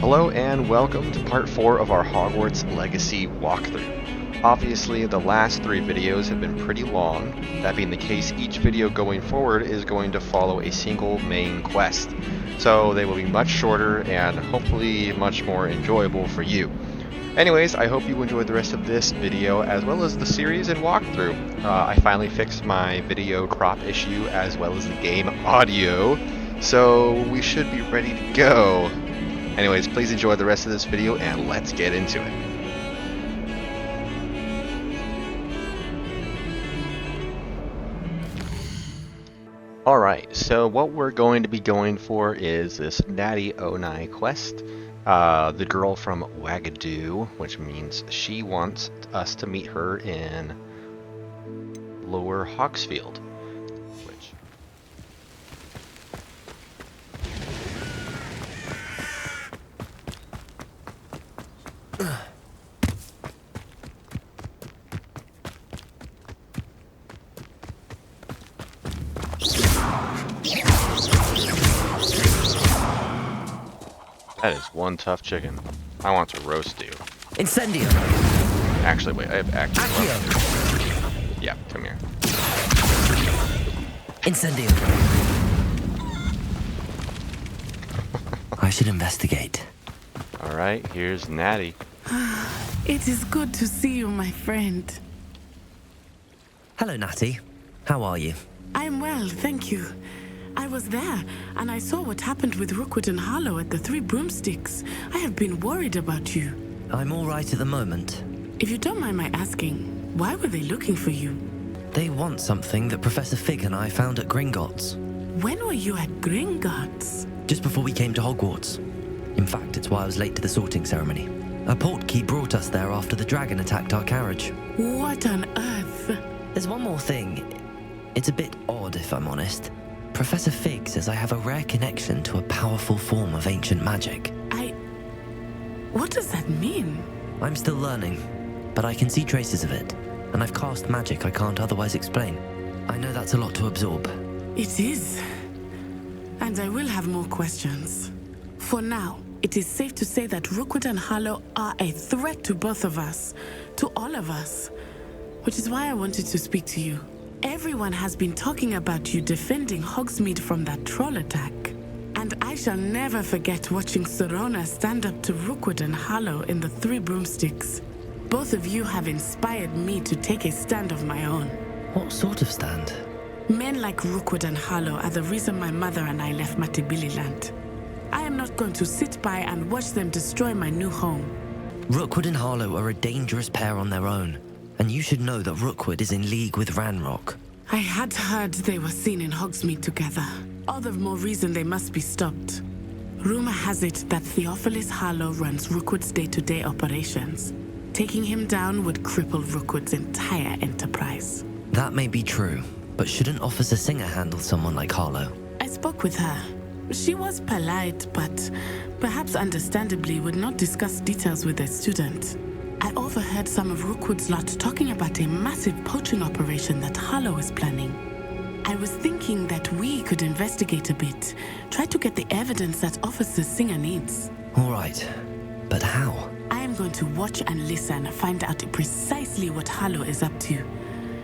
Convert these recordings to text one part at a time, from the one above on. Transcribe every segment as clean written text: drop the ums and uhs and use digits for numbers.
Hello and welcome to part 4 of our Hogwarts Legacy walkthrough. Obviously, the last 3 videos have been pretty long. That being the case, each video going forward is going to follow a single main quest. So they will be much shorter and hopefully much more enjoyable for you. Anyways, I hope you enjoyed the rest of this video as well as the series and walkthrough. I finally fixed my video crop issue as well as the game audio, so we should be ready to go. Anyways, please enjoy the rest of this video and let's get into it. Alright, so what we're going to be going for is this Natty Onai quest. The girl from Wagadoo, which means she wants us to meet her in Lower Hogsfield. That is one tough chicken. I want to roast you. Incendio. Actually, wait, I have accio. Yeah, come here. Incendio. I should investigate. Alright, here's Natty. It is good to see you, my friend. Hello, Natty. How are you? I'm well, thank you. I was there, and I saw what happened with Rookwood and Harlow at the Three Broomsticks. I have been worried about you. I'm all right at the moment. If you don't mind my asking, why were they looking for you? They want something that Professor Fig and I found at Gringotts. When were you at Gringotts? Just before we came to Hogwarts. In fact, it's why I was late to the sorting ceremony. A portkey brought us there after the dragon attacked our carriage. What on earth? There's one more thing. It's a bit odd, if I'm honest. Professor Fig says I have a rare connection to a powerful form of ancient magic. What does that mean? I'm still learning, but I can see traces of it, and I've cast magic I can't otherwise explain. I know that's a lot to absorb. It is. And I will have more questions. For now, it is safe to say that Rookwood and Harlow are a threat to both of us, to all of us, which is why I wanted to speak to you. Everyone has been talking about you defending Hogsmeade from that troll attack. And I shall never forget watching Sorona stand up to Rookwood and Harlow in the Three Broomsticks. Both of you have inspired me to take a stand of my own. What sort of stand? Men like Rookwood and Harlow are the reason my mother and I left Mattibililand. I am not going to sit by and watch them destroy my new home. Rookwood and Harlow are a dangerous pair on their own. And you should know that Rookwood is in league with Ranrock. I had heard they were seen in Hogsmeade together. All the more reason they must be stopped. Rumor has it that Theophilus Harlow runs Rookwood's day-to-day operations. Taking him down would cripple Rookwood's entire enterprise. That may be true, but shouldn't Officer Singer handle someone like Harlow? I spoke with her. She was polite, but perhaps understandably would not discuss details with a student. I overheard some of Rookwood's lot talking about a massive poaching operation that Harlow is planning. I was thinking that we could investigate a bit, try to get the evidence that Officer Singer needs. All right, but how? I am going to watch and listen, find out precisely what Harlow is up to.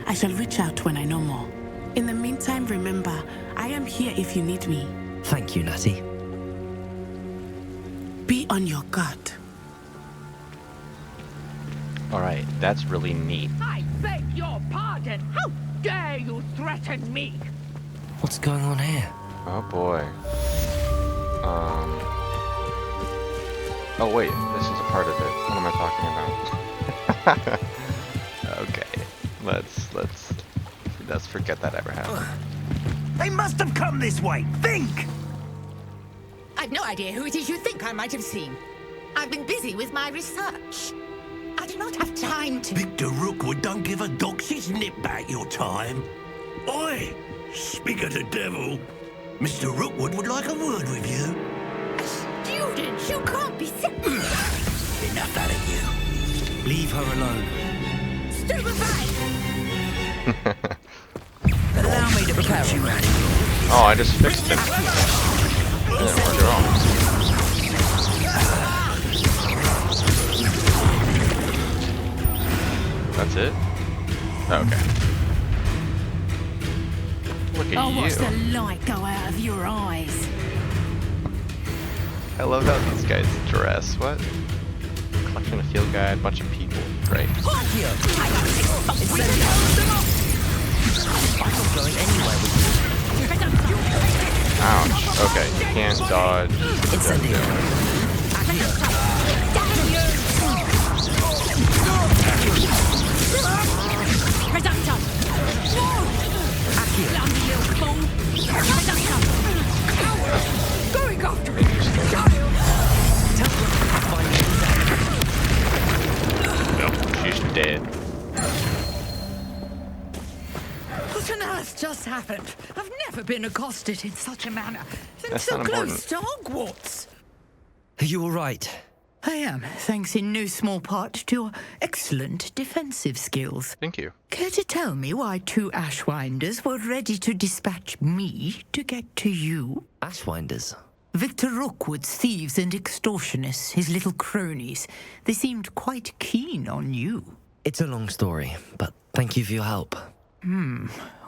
I shall reach out when I know more. In the meantime, remember, I am here if you need me. Thank you, Natty. Be on your guard. Alright, that's really neat. I beg your pardon! How dare you threaten me? What's going on here? Oh boy. Oh wait, this is a part of it. What am I talking about? Okay, let's forget that ever happened. They must have come this way. Think! I've no idea who it is you think I might have seen. I've been busy with my research. I do not have time to... Victor Rookwood don't give a doxy's nip back your time. Oi! Speak of the devil. Mr. Rookwood would like a word with you. Students, you can't be sick. Enough out of you. Leave her alone. Stupefied! Allow me to catch you out. Oh, I just fixed him. It didn't work at all. it? Okay. Look at I'll watch the you. light go out of your eyes. I love how these guys dress. What? Collection of field guide, bunch of people. Great. I'm not going anywhere with Ouch. Okay, you can't dodge. you. Incendio. Going after it. Nope, she's dead. What on earth just happened? I've never been accosted in such a manner. I'm That's so not close to Hogwarts. Are you all right? I am, thanks in no small part to your excellent defensive skills. Thank you. Care to tell me why 2 Ashwinders were ready to dispatch me to get to you? Ashwinders. Victor Rookwood's thieves and extortionists, his little cronies. They seemed quite keen on you. It's a long story, but thank you for your help.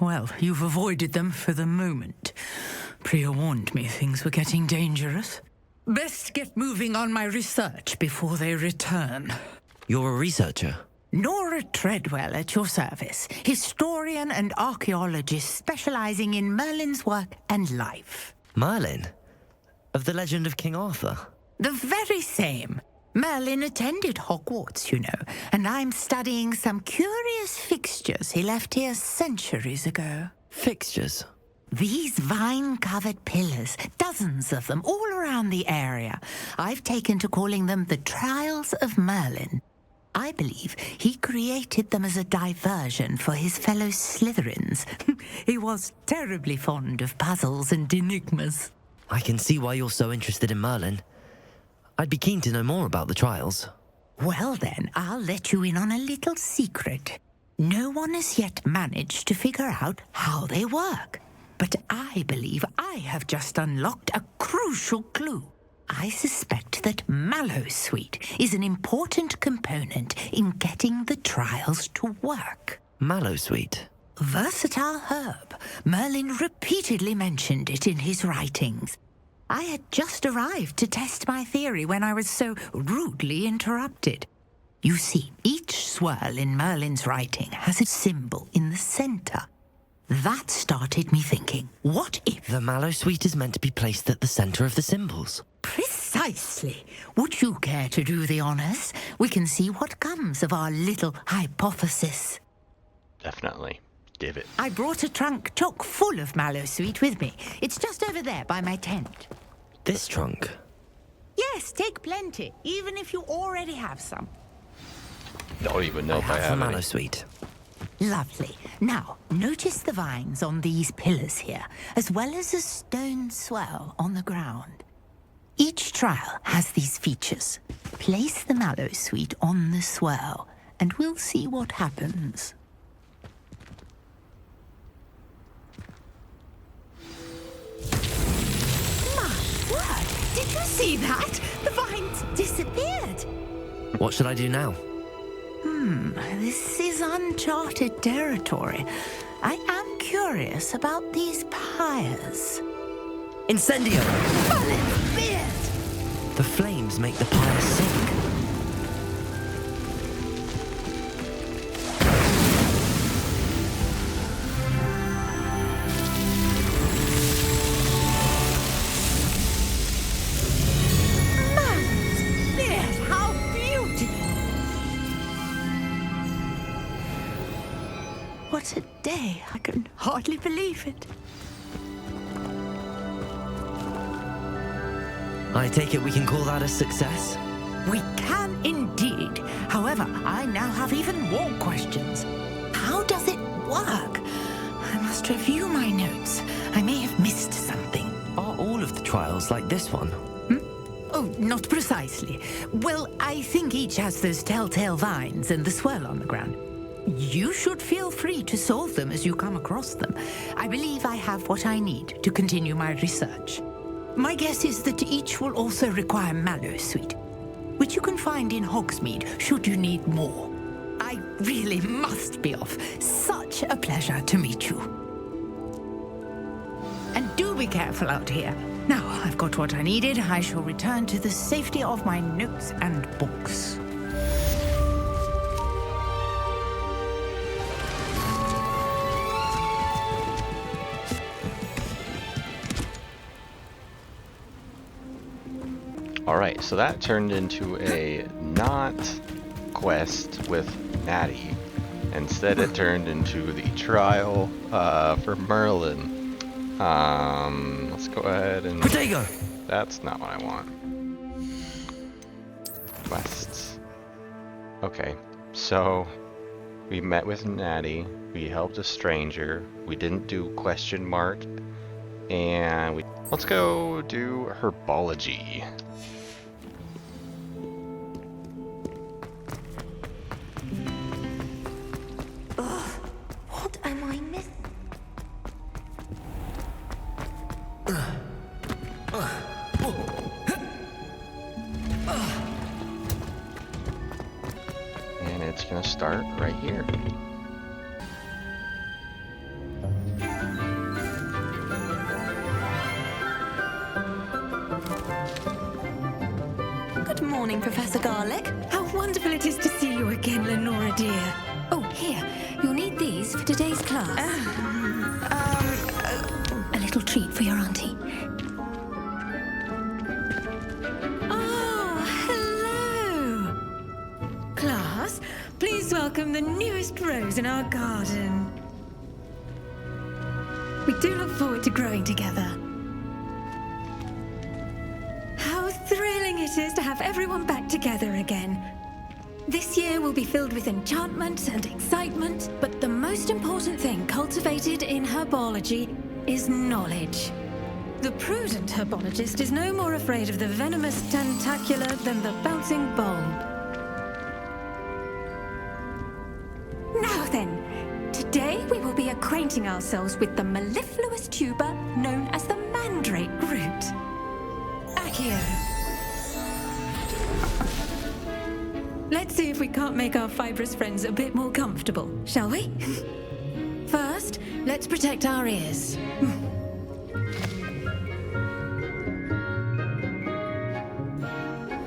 Well, you've avoided them for the moment. Priya warned me things were getting dangerous. Best get moving on my research before they return. You're a researcher. Nora Treadwell at your service, historian and archaeologist specializing in Merlin's work and life. Merlin? Of the legend of King Arthur? The very same. Merlin attended Hogwarts, you know, and I'm studying some curious fixtures he left here centuries ago. Fixtures? These vine-covered pillars, dozens of them all around the area. I've taken to calling them the Trials of Merlin. I believe he created them as a diversion for his fellow Slytherins. He was terribly fond of puzzles and enigmas. I can see why you're so interested in Merlin. I'd be keen to know more about the trials. Well then, I'll let you in on a little secret. No one has yet managed to figure out how they work. But I believe I have just unlocked a crucial clue. I suspect that Mallowsweet is an important component in getting the trials to work. Mallowsweet? Versatile herb. Merlin repeatedly mentioned it in his writings. I had just arrived to test my theory when I was so rudely interrupted. You see, each swirl in Merlin's writing has a symbol in the center. That started me thinking, what if... The Mallowsweet is meant to be placed at the center of the symbols. Precisely. Would you care to do the honors? We can see what comes of our little hypothesis. Definitely. Give it. I brought a trunk chock full of Mallowsweet with me. It's just over there by my tent. This trunk? Yes, take plenty, even if you already have some. Don't even know I if I have the have any. Mallowsweet. Lovely. Now, notice the vines on these pillars here, as well as a stone swell on the ground. Each trial has these features. Place the Mallowsweet on the swell, and we'll see what happens. My word! Did you see that? The vines disappeared. What should I do now? This is uncharted territory. I am curious about these pyres. Incendio! Merlin's beard! The flames make the pyre sink. Merlin's beard! How beautiful! What a day! I can hardly believe it. I take it we can call that a success? We can indeed. However, I now have even more questions. How does it work? I must review my notes. I may have missed something. Are all of the trials like this one? Oh, not precisely. Well, I think each has those telltale vines and the swirl on the ground. You should feel free to solve them as you come across them. I believe I have what I need to continue my research. My guess is that each will also require Mallowsweet, which you can find in Hogsmeade should you need more. I I really must be off. Such a pleasure to meet you. And do be careful out here. Now I've got what I needed. I shall return to the safety of my notes and books. Alright, so that turned into a not quest with Natty. Instead it turned into the trial for Merlin. Let's go ahead and... Potato! That's not what I want. Quests. Okay, so we met with Natty, we helped a stranger, we didn't do question mark, and let's go do herbology. What am I missing? And it's gonna start right here. Good morning, Professor Garlic. How wonderful it is to see you again, Lenora dear. Oh, here. You'll need these for today's class. A little treat for your auntie. Oh, hello. Class, please welcome the newest rose in our garden. We do look forward to growing together. How thrilling it is to have everyone back together again. This year will be filled with enchantment and excitement, but the most important thing cultivated in herbology is knowledge. The prudent herbologist is no more afraid of the venomous tentacular than the bouncing bulb. Now then, today we will be acquainting ourselves with the mellifluous tuber known as the mandrake root. Accio. Let's see if we can't make our fibrous friends a bit more comfortable, shall we? First, let's protect our ears.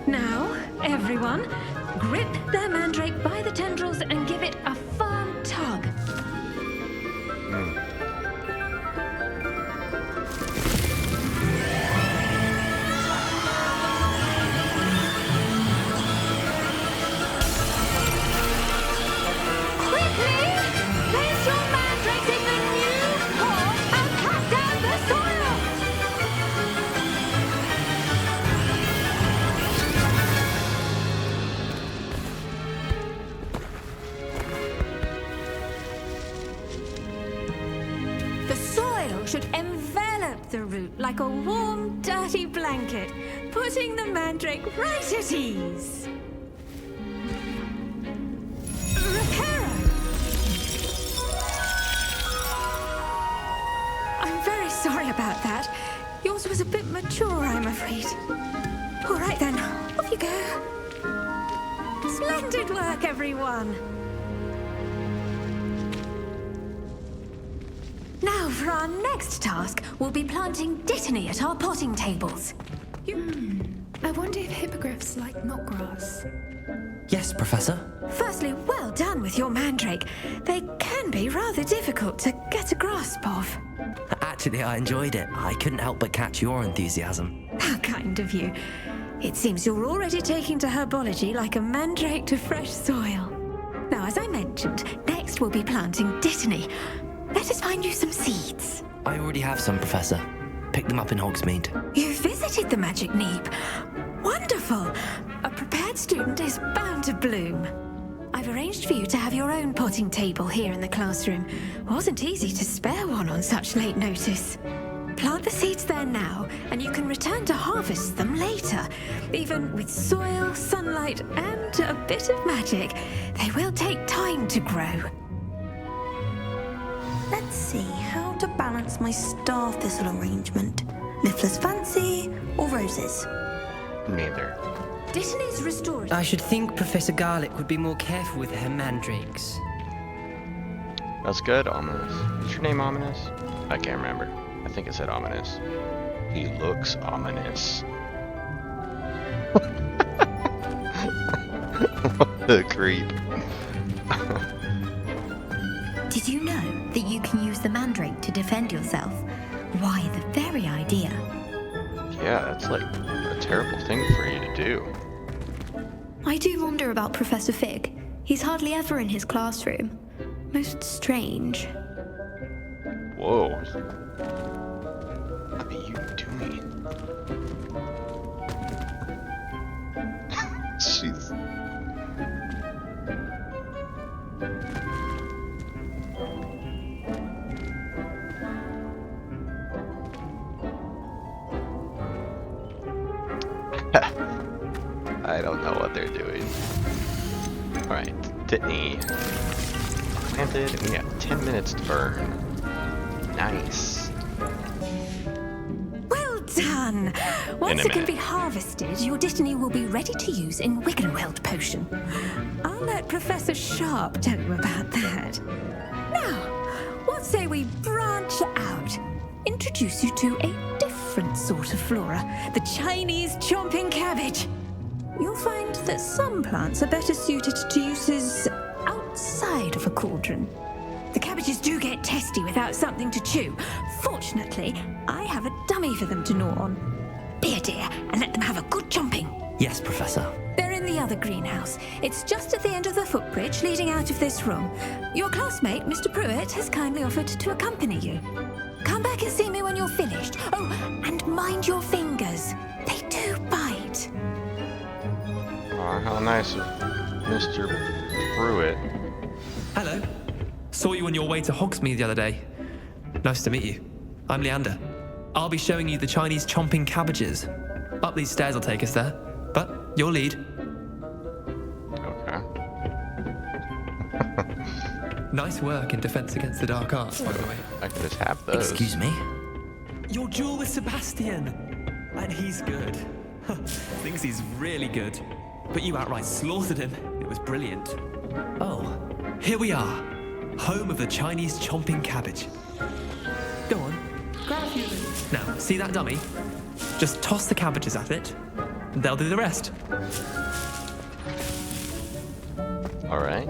Now, everyone, grip their mandrake by the tendrils and give it a firm tug. Should envelop the root like a warm, dirty blanket, putting the mandrake right at ease. Reparo! I'm very sorry about that. Yours was a bit mature, I'm afraid. All right then, off you go. Splendid work, everyone. Now, for our next task, we'll be planting dittany at our potting tables. I wonder if hippogriffs like knotgrass. Yes, Professor. Firstly, well done with your mandrake. They can be rather difficult to get a grasp of. Actually, I enjoyed it. I couldn't help but catch your enthusiasm. How kind of you. It seems you're already taking to herbology like a mandrake to fresh soil. Now, as I mentioned, next we'll be planting dittany. Let us find you some seeds. I already have some, Professor. Picked them up in Hogsmeade. You visited the Magic Neep. Wonderful. A prepared student is bound to bloom. I've arranged for you to have your own potting table here in the classroom. Wasn't easy to spare one on such late notice. Plant the seeds there now, and you can return to harvest them later. Even with soil, sunlight, and a bit of magic, they will take time to grow. Let's see how to balance my star thistle arrangement. Niffler's fancy or roses? Neither. Dittany's restored. I should think Professor Garlick would be more careful with her mandrakes. That's good, Ominous. Is your name Ominous? I can't remember. I think it said Ominous. He looks ominous. What a creep. Did you know that you can use the mandrake to defend yourself? Why, the very idea. Yeah, that's like a terrible thing for you to do. I do wonder about Professor Fig. He's hardly ever in his classroom. Most strange. Whoa. What are you doing? Jeez. I don't know what they're doing. Alright, Dittany. Planted, and we got 10 minutes to burn. Nice. Well done! Once it can be harvested, your Dittany will be ready to use in Wiggenweld potion. I'll let Professor Sharp tell you about that. Now, what say we branch out? Introduce you to a different sort of flora, the Chinese chomping cabbage. You'll find that some plants are better suited to uses outside of a cauldron. The cabbages do get testy without something to chew. Fortunately, I have a dummy for them to gnaw on. Be a dear and let them have a good chomping. Yes, Professor. They're in the other greenhouse. It's just at the end of the footbridge leading out of this room. Your classmate, Mr. Pruitt, has kindly offered to accompany you. Come back and see me when you're finished. Oh, and mind your fingers. They do bite. Aw, how nice of Mr. Pruitt. Hello. Saw you on your way to Hogsmeade the other day. Nice to meet you. I'm Leander. I'll be showing you the Chinese chomping cabbages. Up these stairs will take us there, but you'll lead. Okay. Nice work in Defense Against the Dark Arts, by the way. I can just have those. Excuse me? Your duel with Sebastian. And he's good. Thinks he's really good. But you outright slaughtered him. It was brilliant. Oh. Here we are. Home of the Chinese chomping cabbage. Go on. Grab a few of them. Now, see that dummy? Just toss the cabbages at it. And they'll do the rest. Alright.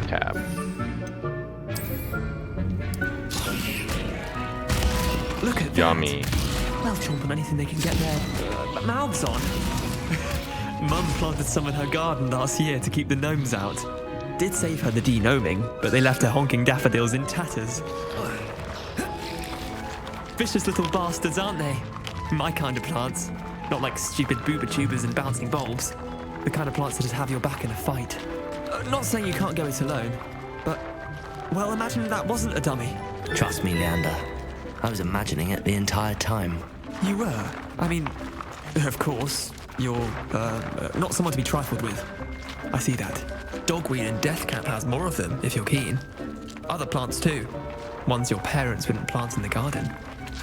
Tab. Look at Yummy. that. They'll chomp on anything they can get their mouths on. Mum planted some in her garden last year to keep the gnomes out. Did save her the de-gnoming, but they left her honking daffodils in tatters. Vicious little bastards, aren't they? My kind of plants. Not like stupid booba tubers and bouncing bulbs. The kind of plants that just have your back in a fight. Not saying you can't go it alone, but, well, imagine that wasn't a dummy. Trust me, Leander. I was imagining it the entire time. You were? I mean, of course, you're, not someone to be trifled with. I see that. Dogweed and deathcap has more of them, if you're keen. Other plants too. Ones your parents wouldn't plant in the garden.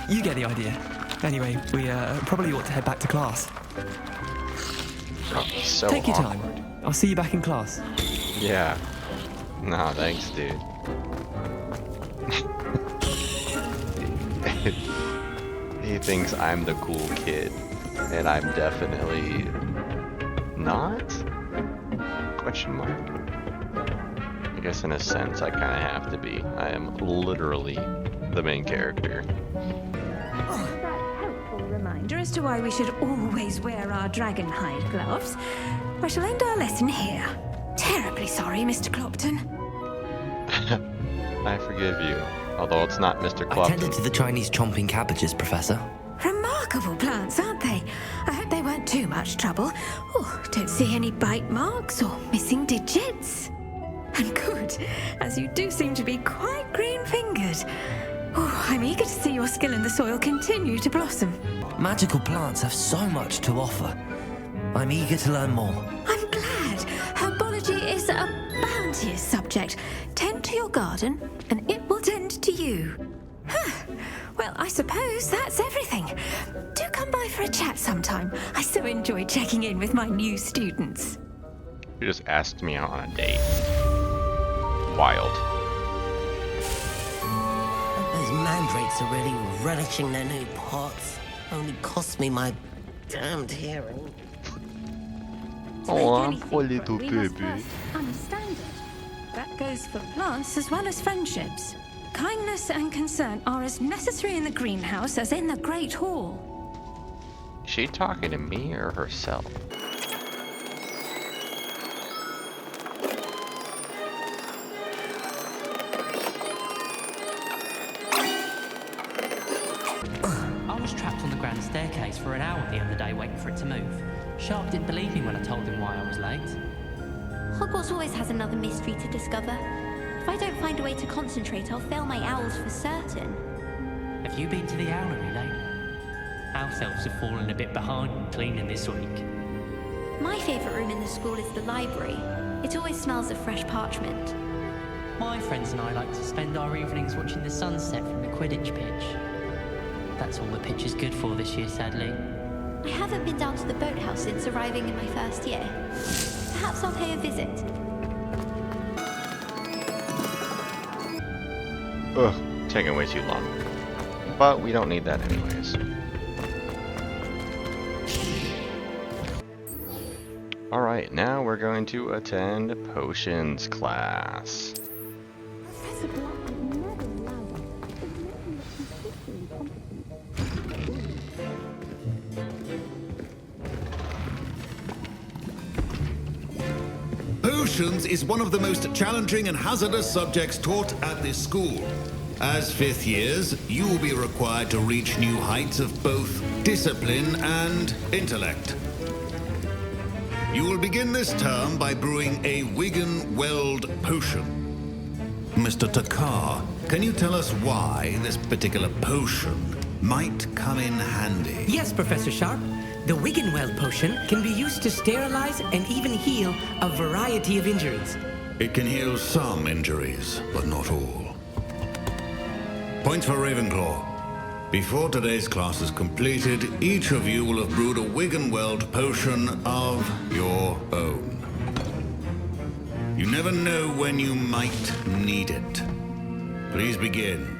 You get the idea. Anyway, we, probably ought to head back to class. Oh, so Take your awkward. time. I'll see you back in class. Yeah. Nah, thanks, dude. He thinks I'm the cool kid, and I'm definitely not? Question mark. I guess in a sense I kind of have to be. I am literally the main character. That helpful reminder as to why we should always wear our dragon hide gloves. I shall end our lesson here. Terribly sorry, Mr. Clopton. I forgive you, although it's not Mr. I Clopton. tended to the Chinese chomping cabbages, Professor. Remarkable plants, aren't they? I hope they weren't too much trouble. Oh, don't see any bite marks or missing digits. And good, as you do seem to be quite green-fingered. Oh, I'm eager to see your skill in the soil continue to blossom. Magical plants have so much to offer. I'm eager to learn more. I'm glad. Herbology is a bounteous subject. Tend to your garden, and it will tend to you. Huh. Well, Well, I suppose that's everything. Do come by for a chat sometime. I so enjoy checking in with my new students. You just asked me out on a date. Wild. Those mandrakes are really relishing their new pots. Only cost me my damned hearing. Oh, poor little We must baby. first understand it. That goes for plants as well as friendships. Kindness and concern are as necessary in the greenhouse as in the Great Hall. Is she talking to me or herself? I was trapped on the grand staircase for an hour the other day waiting for it to move. Sharp didn't believe me when I told him why I was late. Hogwarts always has another mystery to discover. If I don't find a way to concentrate, I'll fail my owls for certain. Have you been to the owlery lately? House elves have fallen a bit behind in cleaning this week. My favourite room in the school is the library. It always smells of fresh parchment. My friends and I like to spend our evenings watching the sunset from the Quidditch pitch. That's all the pitch is good for this year, sadly. I haven't been down to the boathouse since arriving in my first year. Perhaps I'll pay a visit. Ugh, taking way too long. But we don't need that anyways. Alright, now we're going to attend potions class. Potions is one of the most challenging and hazardous subjects taught at this school. As fifth years, you will be required to reach new heights of both discipline and intellect. You will begin this term by brewing a Wigan-Weld potion. Mr. Takar, can you tell us why this particular potion might come in handy? Yes, Professor Sharp. The Wiggenweld potion can be used to sterilize and even heal a variety of injuries. It can heal some injuries, but not all. Points for Ravenclaw. Before today's class is completed, each of you will have brewed a Wiggenweld potion of your own. You never know when you might need it. Please begin.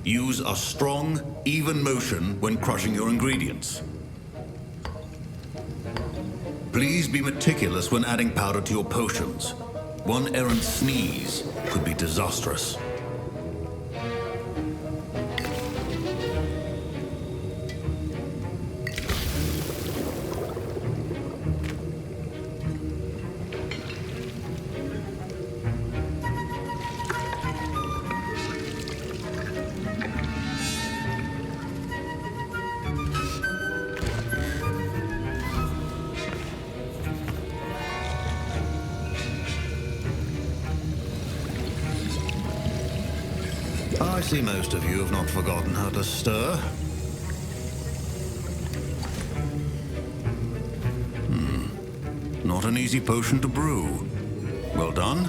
Use a strong, even motion when crushing your ingredients. Please be meticulous when adding powder to your potions. One errant sneeze could be disastrous. I see most of you have not forgotten how to stir. Not an easy potion to brew. Well done.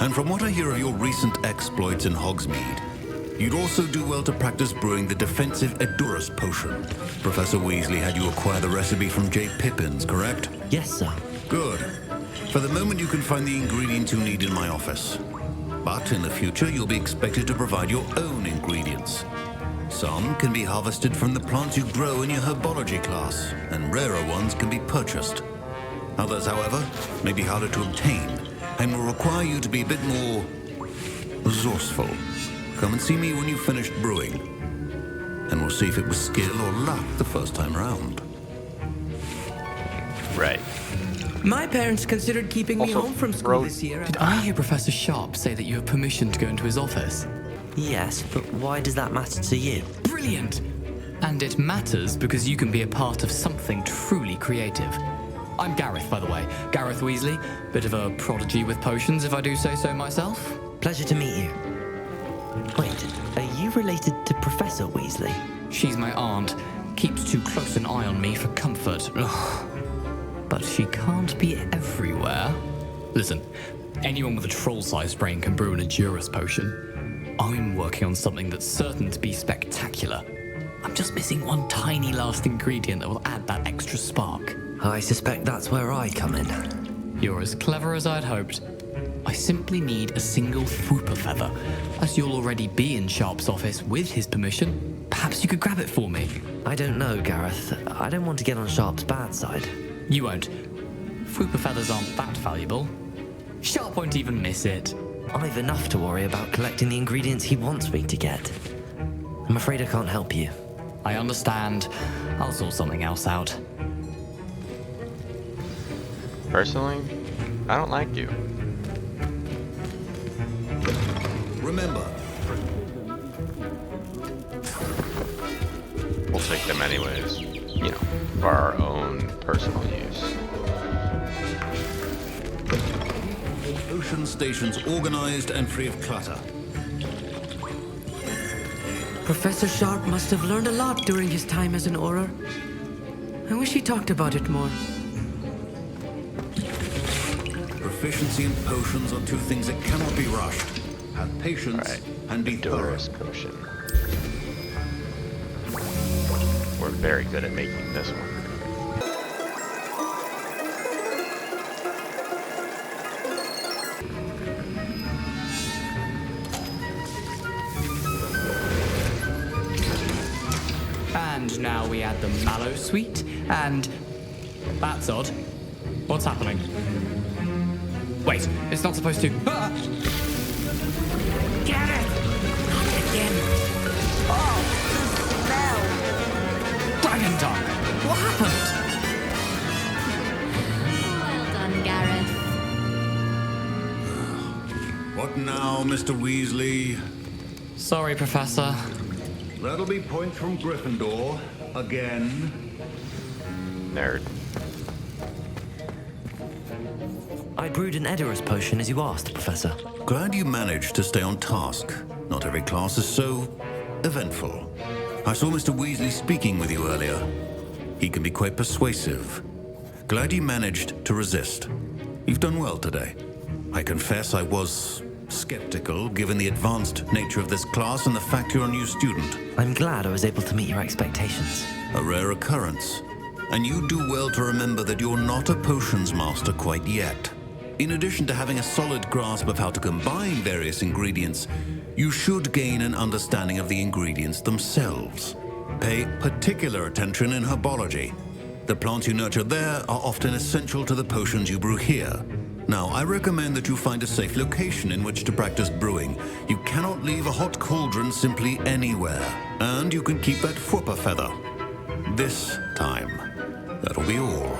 And from what I hear of your recent exploits in Hogsmeade, you'd also do well to practice brewing the defensive Edurus potion. Professor Weasley had you acquire the recipe from J. Pippins, correct? Yes, sir. Good. For the moment, you can find the ingredients you need in my office. But in the future, you'll be expected to provide your own ingredients. Some can be harvested from the plants you grow in your herbology class, and rarer ones can be purchased. Others, however, may be harder to obtain, and will require you to be a bit more resourceful. Come and see me when you've finished brewing, and we'll see if it was skill or luck the first time round. Right. My parents considered keeping me Also, home from school this year. Did I hear Professor Sharp say that you have permission to go into his office? Yes, but why does that matter to you? Brilliant! And it matters because you can be a part of something truly creative. I'm Gareth, by the way. Gareth Weasley. Bit of a prodigy with potions, if I do say so myself. Pleasure to meet you. Wait, are you related to Professor Weasley? She's my aunt. Keeps too close an eye on me for comfort. Ugh. but she can't be everywhere. Listen, anyone with a troll-sized brain can brew an Endurance potion. I'm working on something that's certain to be spectacular. I'm just missing one tiny last ingredient that will add that extra spark. I suspect that's where I come in. You're as clever as I'd hoped. I simply need a single Fwooper feather. As you'll already be in Sharp's office with his permission, perhaps you could grab it for me. I don't know, Gareth. I don't want to get on Sharp's bad side. You won't. Fwooper feathers aren't that valuable. Sharp won't even miss it. I've enough to worry about collecting the ingredients he wants me to get. I'm afraid I can't help you. I understand. I'll sort something else out. Personally, I don't like you. Remember, We'll take them anyways, you know, for our own personal use. ocean stations organized and free of clutter. Professor Sharp must have learned a lot during his time as an Auror. I wish he talked about it more. Proficiency in potions are two things that cannot be rushed. Have patience and be thorough. Potion. We're very good at making this one. And now we add the mallow sweet, and that's odd. What's happening? Wait, it's not supposed to. Ah! Get it! Not again. Oh, the smell! Dragon tongue! What happened? Well done, Gareth. What now, Mr. Weasley? Sorry, Professor. That'll be points from Gryffindor. Again. Nerd. I brewed an Edorus potion as you asked, Professor. Glad you managed to stay on task. Not every class is so eventful. I saw Mr. Weasley speaking with you earlier. He can be quite persuasive. Glad you managed to resist. You've done well today. I confess I was skeptical, given the advanced nature of this class and the fact you're a new student. I'm glad I was able to meet your expectations. A rare occurrence. And you do well to remember that you're not a potions master quite yet. In addition to having a solid grasp of how to combine various ingredients, you should gain an understanding of the ingredients themselves. Pay particular attention in herbology. The plants you nurture there are often essential to the potions you brew here. Now, I recommend that you find a safe location in which to practice brewing. You cannot leave a hot cauldron simply anywhere. And you can keep that Fwooper feather. This time. That'll be all.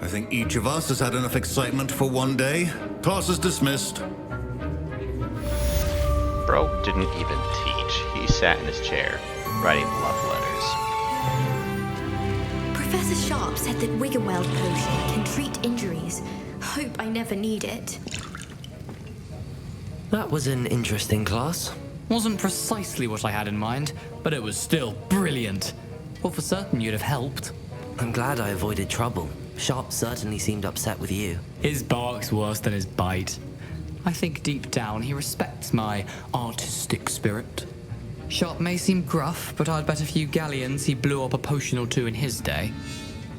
I think each of us has had enough excitement for one day. Class is dismissed. Bro didn't even teach. He sat in his chair, writing love letters. Professor Sharp said that Wiggenweld potion can treat injuries. Hope I never need it. That was an interesting class. Wasn't precisely what I had in mind, but it was still brilliant. Well, for certain you'd have helped. I'm glad I avoided trouble. Sharp certainly seemed upset with you. His bark's worse than his bite. I think deep down he respects my artistic spirit. Sharp may seem gruff, but I'd bet a few galleons he blew up a potion or two in his day.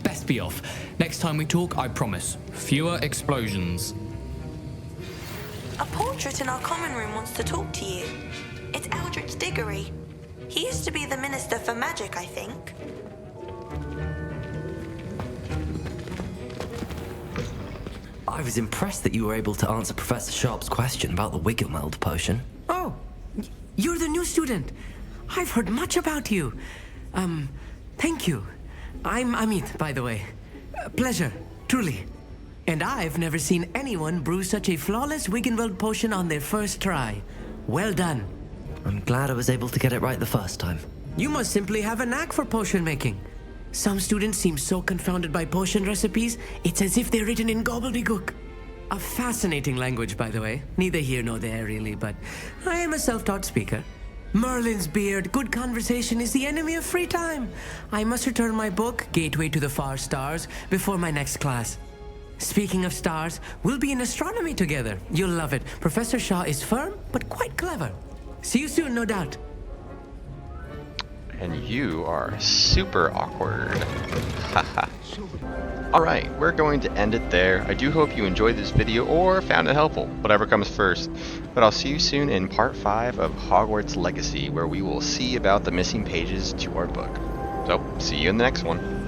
Best be off. Next time we talk, I promise, fewer explosions. A portrait in our common room wants to talk to you. It's Eldritch Diggory. He used to be the Minister for Magic, I think. I was impressed that you were able to answer Professor Sharp's question about the Wiggenweld potion. Oh, you're the new student. I've heard much about you. Thank you. I'm Amit, by the way. Pleasure, truly. And I've never seen anyone brew such a flawless Wiggenweld potion on their first try. Well done. I'm glad I was able to get it right the first time. You must simply have a knack for potion making. Some students seem so confounded by potion recipes, it's as if they're written in gobbledygook. A fascinating language, by the way. Neither here nor there, really, but I am a self-taught speaker. Merlin's beard, good conversation is the enemy of free time. I must return my book, Gateway to the Far Stars, before my next class. Speaking of stars, we'll be in astronomy together. You'll love it. Professor Shaw is firm, but quite clever. See you soon, no doubt. And you are super awkward. Haha. Alright, we're going to end it there. I do hope you enjoyed this video or found it helpful, whatever comes first. But I'll see you soon in part 5 of Hogwarts Legacy, where we will see about the missing pages to our book. So, see you in the next one.